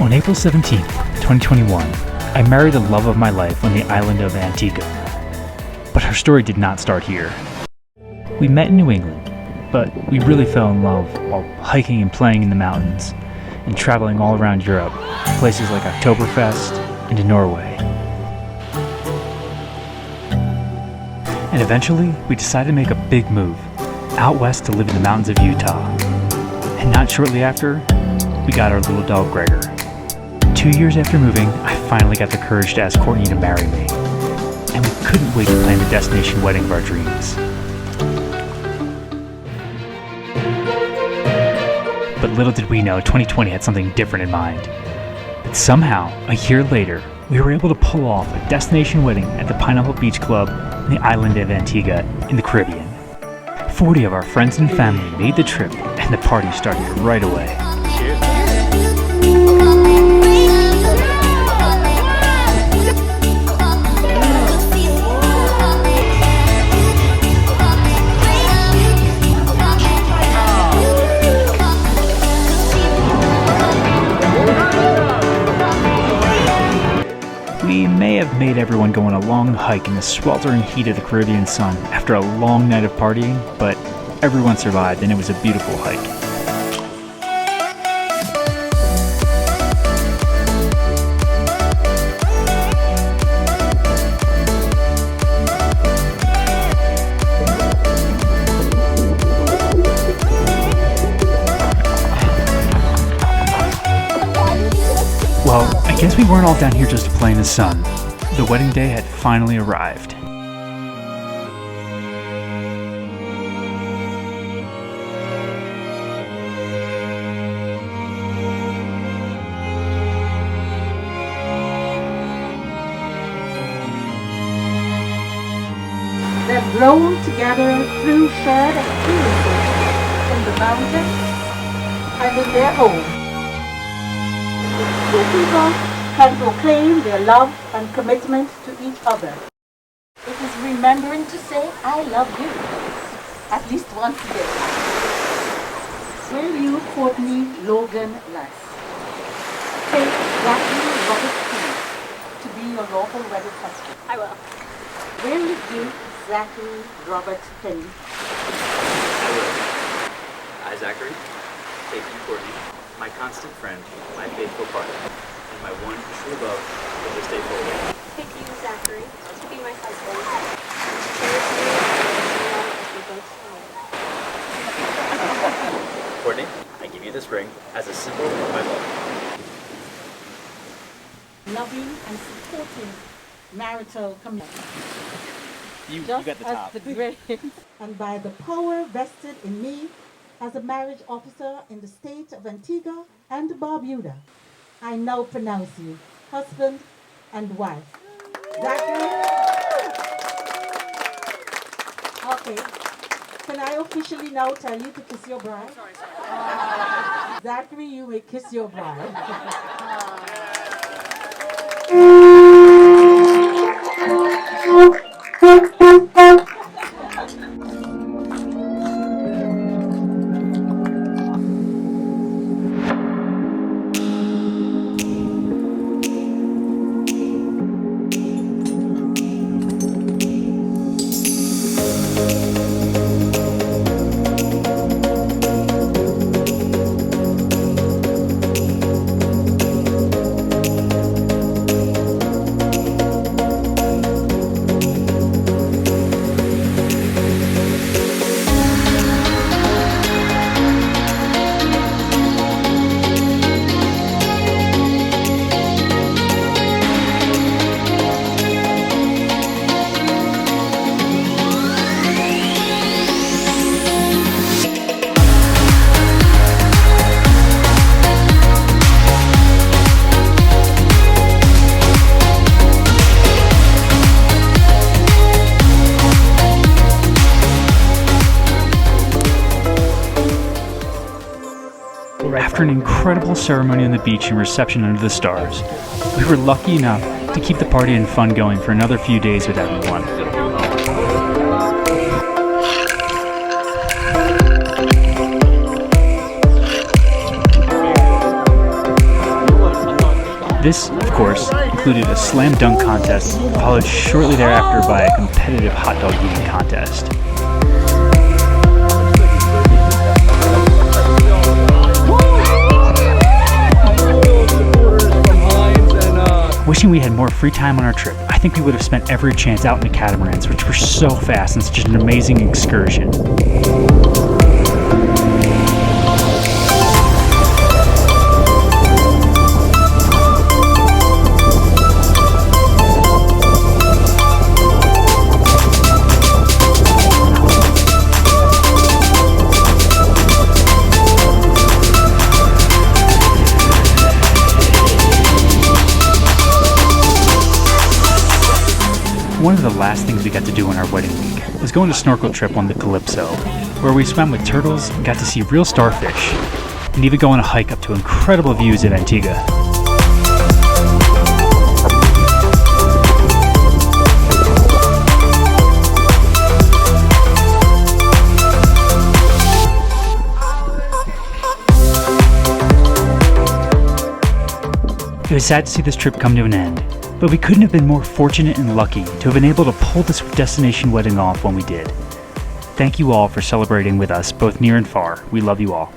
On April 17, 2021, I married the love of my life on the island of Antigua. But our story did not start here. We met in New England, but we really fell in love while hiking and playing in the mountains and traveling all around Europe, places like Oktoberfest and to Norway. And eventually, we decided to make a big move out west to live in the mountains of Utah. And not shortly after, we got our little dog Gregor. 2 years after moving, I finally got the courage to ask Courtney to marry me. And we couldn't wait to plan the destination wedding of our dreams. But little did we know, 2020 had something different in mind. But somehow, a year later, we were able to pull off a destination wedding at the Pineapple Beach Club on the island of Antigua in the Caribbean. 40 of our friends and family made the trip, and the party started right away. We may have made everyone go on a long hike in the sweltering heat of the Caribbean sun after a long night of partying, but everyone survived and it was a beautiful hike. Well, I guess we weren't all down here just to play in the sun. The wedding day had finally arrived. They've grown together through shared experiences in the mountains and in their home. Two people can proclaim their love and commitment to each other. It is remembering to say, I love you, at least once a day. Will you, Courtney Logan Lass, take Zachary Robert King to be your lawful wedded husband? I will. Will you, Zachary Robert King? I will. I, Zachary, take you, Courtney, my constant friend, my faithful partner, and my one true love for this day forward. Pick you, Zachary, to be my husband. Cherish you as we both know. Courtney, I give you this ring as a symbol of my love. Loving and supporting marital commitment. You Just got the as top. the grace and by the power vested in me as a marriage officer in the state of Antigua and Barbuda, I now pronounce you husband and wife. Zachary? Okay. Can I officially now tell you to kiss your bride? Zachary, you may kiss your bride. After an incredible ceremony on the beach and reception under the stars, we were lucky enough to keep the party and fun going for another few days with everyone. This, of course, included a slam dunk contest, followed shortly thereafter by a competitive hot dog eating contest. Wishing we had more free time on our trip, I think we would have spent every chance out in the catamarans, which were so fast and such an amazing excursion. One of the last things we got to do on our wedding week was go on a snorkel trip on the Calypso, where we swam with turtles and got to see real starfish, and even go on a hike up to incredible views of Antigua. It was sad to see this trip come to an end, but we couldn't have been more fortunate and lucky to have been able to pull this destination wedding off when we did. Thank you all for celebrating with us, both near and far. We love you all.